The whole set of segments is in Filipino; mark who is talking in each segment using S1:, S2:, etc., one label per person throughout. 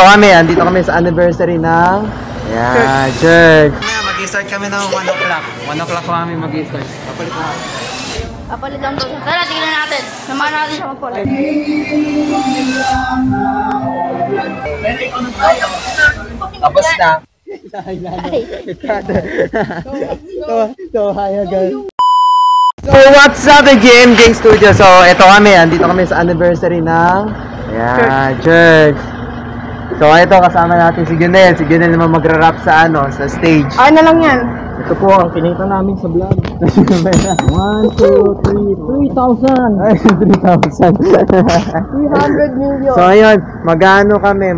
S1: Andito kami sa anniversary ng church. Mag-start kami ng 1 o'clock. 1 o'clock kami mag-start. Papalit na.
S2: Papalit lang to. Tara, tignan natin. Samahan natin siya magpalit.
S1: Tapos na. So, hi guys. So, what's up again, Gang Studio? So, ito kami. Andito kami sa anniversary ng church. So, ito kasama natin si Junel. Si Junel naman magra-rap sa sa stage.
S2: Ano lang yan?
S1: Ito po ang kinita namin sa vlog. 1, 2, 3, 3,000. Ay, 3,000.
S2: 300 million.
S1: So, ayun, mag-ano kami,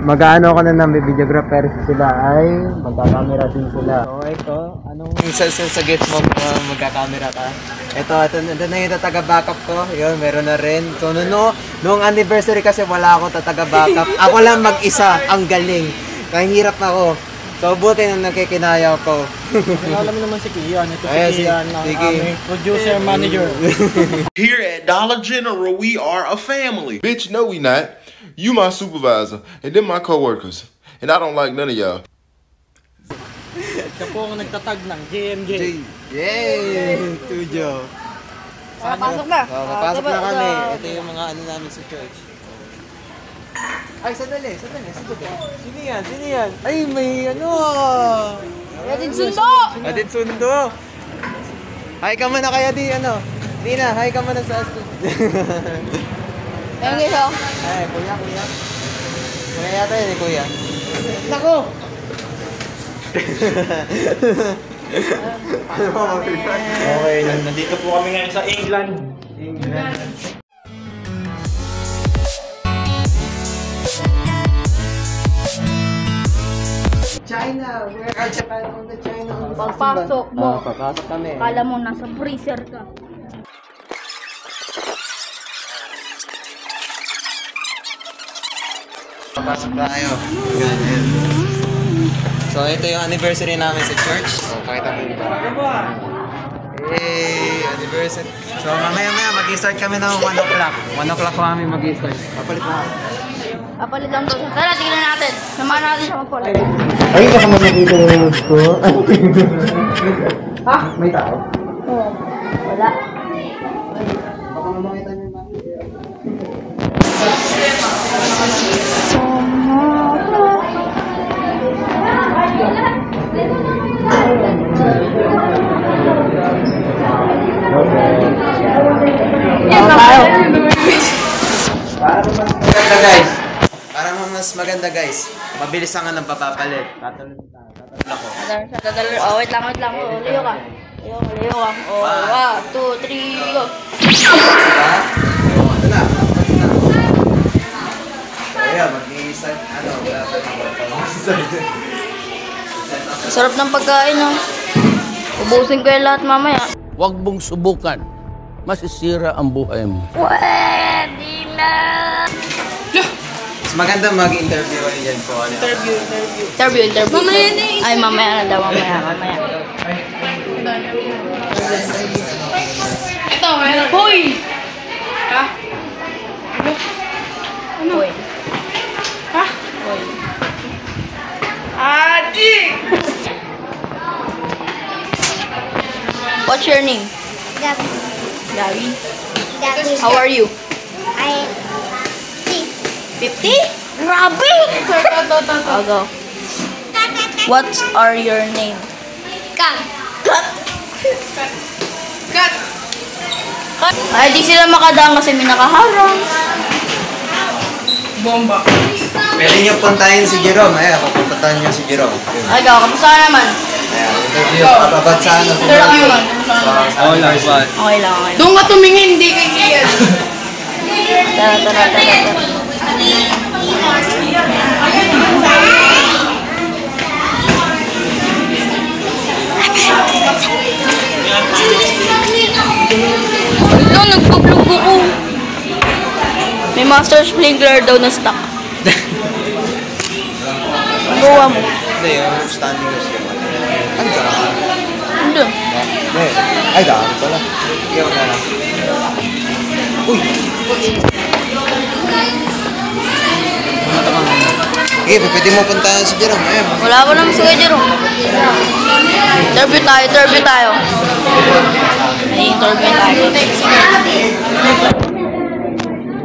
S1: mag-ano ako na ng videographer sila ay magkakamera din sila. So, ito, anong sa guest mo magkakamera ka? Ito na yung taga-backup ko. Yun, meron na rin. So, noong anniversary kasi wala ako taga-backup. Ako lang mag-isa, ang galing. Kaya hirap ako. So, buti na nakikinaya ko.
S3: Alam mo naman si Kian. Ito si Kian, ang aming producer, manager.
S4: Here at Dollar General, we are a family.
S5: Bitch, no we not. You my supervisor, and then my coworkers. And I don't like none of y'all.
S3: Siya po ang nagtatag ng JMJ.
S1: Yay! Studio.
S2: Papasok na.
S1: Papasok na kami.
S3: Ito yung mga ano namin sa church.
S1: Ay, sandali. Sino yan? Ay, may
S2: Atin sundo!
S1: Atin sundo. Hi ka muna kaya Dina, hi ka muna sa
S2: Ayun guys, oh.
S1: Ay, kuya. Kuya yata yun kuya.
S2: Naku!
S1: Okay.
S3: Nandito po kami ngayon sa England.
S1: China, where are Japan on the China?
S2: Pagpasok mo.
S1: Papasok kami.
S2: Akala mo nasa freezer ka.
S1: Papasok tayo. So, ito yung anniversary namin sa church. So, pakita mo dito. Hey, anniversary. So, mamaya mag-start kami ng 1 o'clock. 1 o'clock kami mag-start. Papalit na.
S2: Papalit lang to. Tara, tignan natin. Samahan natin siya magpalit.
S1: Ay, baka makikita na yung ko.
S2: Ha?
S1: May tao?
S2: Oo. Wala.
S1: Baka makita niyo yung Para mas maganda guys. Mabilis ang ng papapalit. Tatalon ako.
S2: Oh, wait lang. Oh, liyo ka. Oh, 1, 2, 3, go.
S1: Diba? Ito na. Kaya mag-iisa.
S2: Sarap ng pagkain, oh. Ubusin ko yung lahat mamaya.
S6: Huwag mong subukan. Masisira ang buhay mo.
S2: Pwede na!
S1: Maganda mag-interview kayo dyan po.
S2: Interview. Mamaya na yung ay, mamaya na daw. Mamaya. Ito, meron. Hoy! Ha? Ano? Hoy. Ha? Hoy. Adi! What's your name?
S7: Gabi.
S2: Gabi.
S7: Gabi.
S2: How are you?
S7: I
S2: 50? Grabe! I'll go. What are your name?
S7: Cut.
S2: Ay, di sila makadaan kasi may nakaharang.
S3: Bomba.
S1: Pwede niyo puntahin si Jerome. Ayan, pupuntahan niyo si Jerome.
S2: Ay, go. Kamusta ka naman?
S1: Ayan, interview. Papabat sa
S2: Interview man.
S1: Okay lang.
S2: Doon ka tumingin, hindi kay Kian. Tara. Ito, nagpa-vlog ako. May master sprinkler daw na stock. Gawa mo.
S1: Hindi, yung standing na siya. Ano ka?
S2: Hindi.
S1: Ay, daan pala. Iyaw na lang. Uy! Sige, pwede mo puntahan si Jerome. Ayun.
S2: Wala ko naman si Kuya Jerome. Interview tayo. May interview tayo.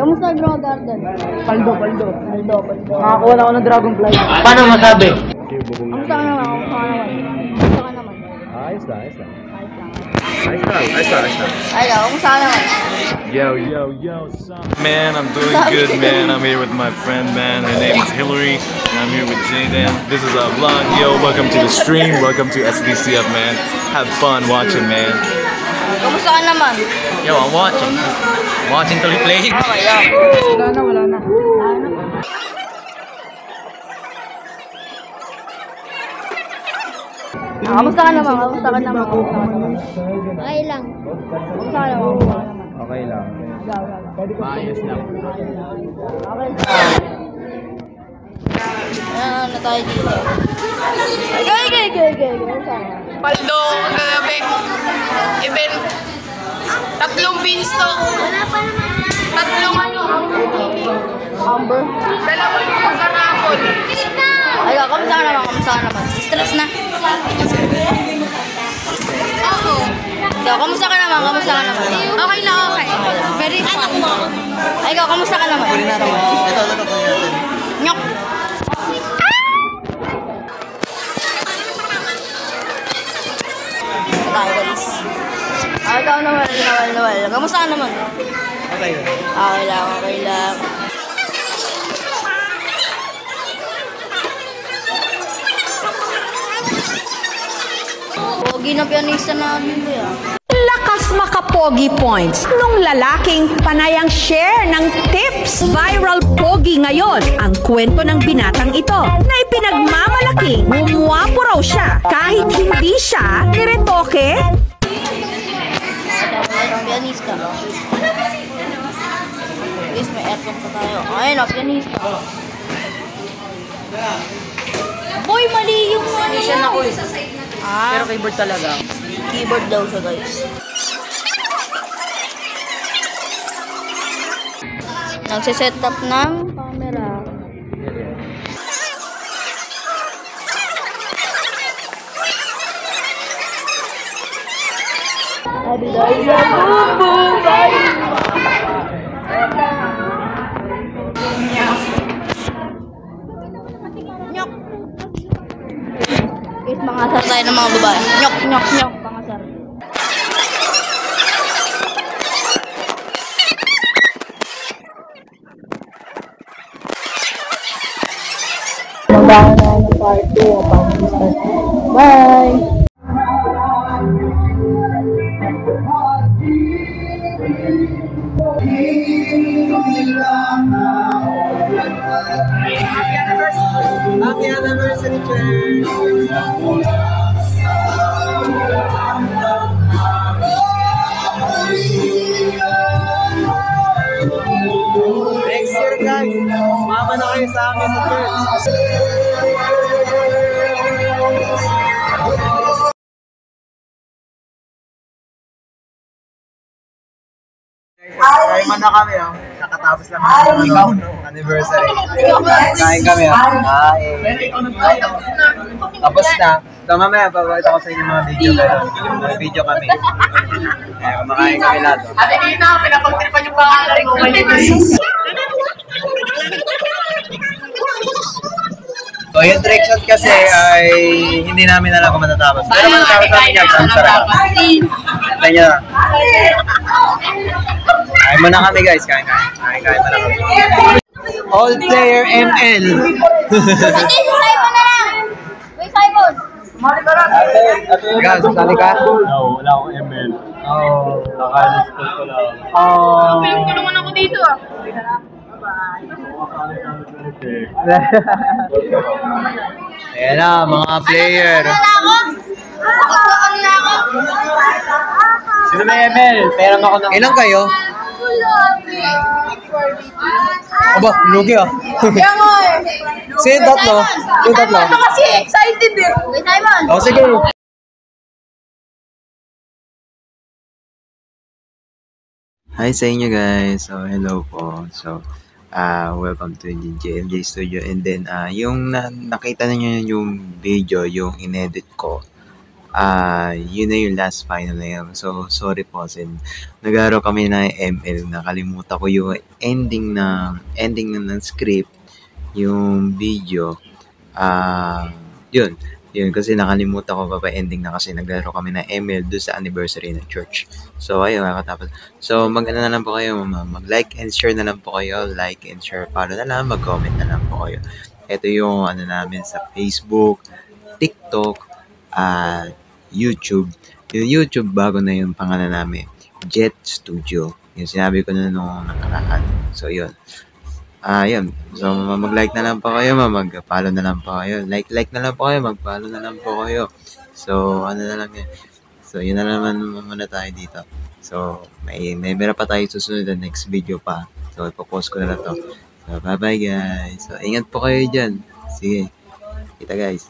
S2: Kamusta ang Dragon Garden?
S3: Paldo.
S2: Paldo.
S3: Nakakuha na ako ng dragonfly.
S1: Paano masabi?
S2: Kamusta ka naman?
S1: Ayos lang.
S2: Kamusta ka naman?
S8: Yo, man, I'm doing good, man. I'm here with my friend, man. Her name is Hillary, and I'm here with Jayden. This is our vlog. Yo, welcome to the stream. Welcome to SDCF, man. Have fun watching, man.
S2: Kamusta ka naman?
S9: Yo, I'm watching. Watching till he plays.
S3: Wala na.
S2: Kamusta ka naman?
S7: Okay lang.
S2: Kamusta ka naman?
S1: Okay lang.
S9: Maayos lang.
S2: Ayan na tayo dito. Okay.
S10: Paldo, kagabi. Even, 3 beanstalk. Tatlong
S2: Amber.
S10: 2 pagkarapon.
S2: Ayun, kamusta ka naman? Stress na?
S10: Oo.
S2: Ikaw, kamusta ka naman?
S10: Okay na okay. Very fun.
S2: Ay, ikaw, kamusta ka naman?
S1: Ito.
S2: Nyok! Tayo, guys. Ikaw naman, Noel. Kamusta ka naman? Okay lang. Pogi na pianista natin ba yan?
S11: Lakas makapogi points nung lalaking panayang share ng tips. Viral pogi ngayon ang kwento ng binatang ito na ipinagmamalaking bumuwapo raw siya kahit hindi siya niretoke.
S2: Pianista. Guys, may aircon pa tayo. Ayun na, pianista. Boy, mali yung ano.
S3: Siya na ko eh.
S2: Ah,
S3: Pero keyboard talaga.
S2: keyboard daw siya, guys. Nagsiset up ng camera. Nyok! Guys, mangasar tayo ng mga babae. Nyok! Pangasar. Magbahan na ng part 2. Bye!
S3: Happy anniversary, Claire! Next year, guys, sumama na kayo sa amin sa church. Kain man na kami, oh. Nakatapos lang ng anniversary. Kain kami, oh. Tapos na. So mamaya, papakita ko sa inyo mga video kayo. Mga video kami. Kaya kumakain kami lahat.
S10: Ate Nina, pinapagtiripan yung pangalan ko.
S3: So yung trick shot kasi ay hindi namin alam kung matatapos. Pero matatapos namin yan. Ang sarap. Tayo nyo na. Kain muna kami guys. Kain muna kami. All player ML.
S2: Sige, si Simon na lang! Wait, Simon!
S3: Guys, sali ka?
S8: No, wala akong ML.
S3: Oh.
S8: Naka-install ko lang.
S3: Oh.
S10: Tulungan ako dito ah.
S3: Ayan na, mga player.
S2: Ano na ako?
S3: Sino may ML? Pera mo ako ng... Ilan kayo? Aba, lugi ah.
S10: Kaya mo eh.
S3: Sino yung tatlo? Yung tatlo?
S10: Ano kasi excited eh.
S2: Wait, Simon!
S3: O, sige. Hi sa inyo guys. So, hello po. So,
S1: welcome to the JMJ Studio. And then, yung nakita niyo yung video, yung inedit ko, yun na yung last final na yun. So, sorry po, sin nag-aaral kami na ML, nakalimutan ko yung ending ng script, yung video, yun, kasi nakalimutan ko pa ending na kasi naglaro kami ng ML doon sa anniversary ng church. So, ayun, makatapos. So, mag-ano na lang po kayo, mag-like and share na lang po kayo, like and share, follow na lang, mag-comment na lang po kayo. Ito yung ano namin sa Facebook, TikTok, YouTube. Yung YouTube, bago na yung pangalan namin, Jet Studio. Yung sinabi ko na nung nakaraan. So, yun. Yun. So, mag-like na lang po kayo, mag-follow na lang po kayo. Like na lang po kayo, mag-follow na lang po kayo. So, ano na lang yan. So, yun na naman muna tayo dito. So, may meron pa tayo susunod na next video pa. So, ipopost ko na lang to. So, bye-bye guys. So, ingat po kayo dyan. Sige. Kita guys.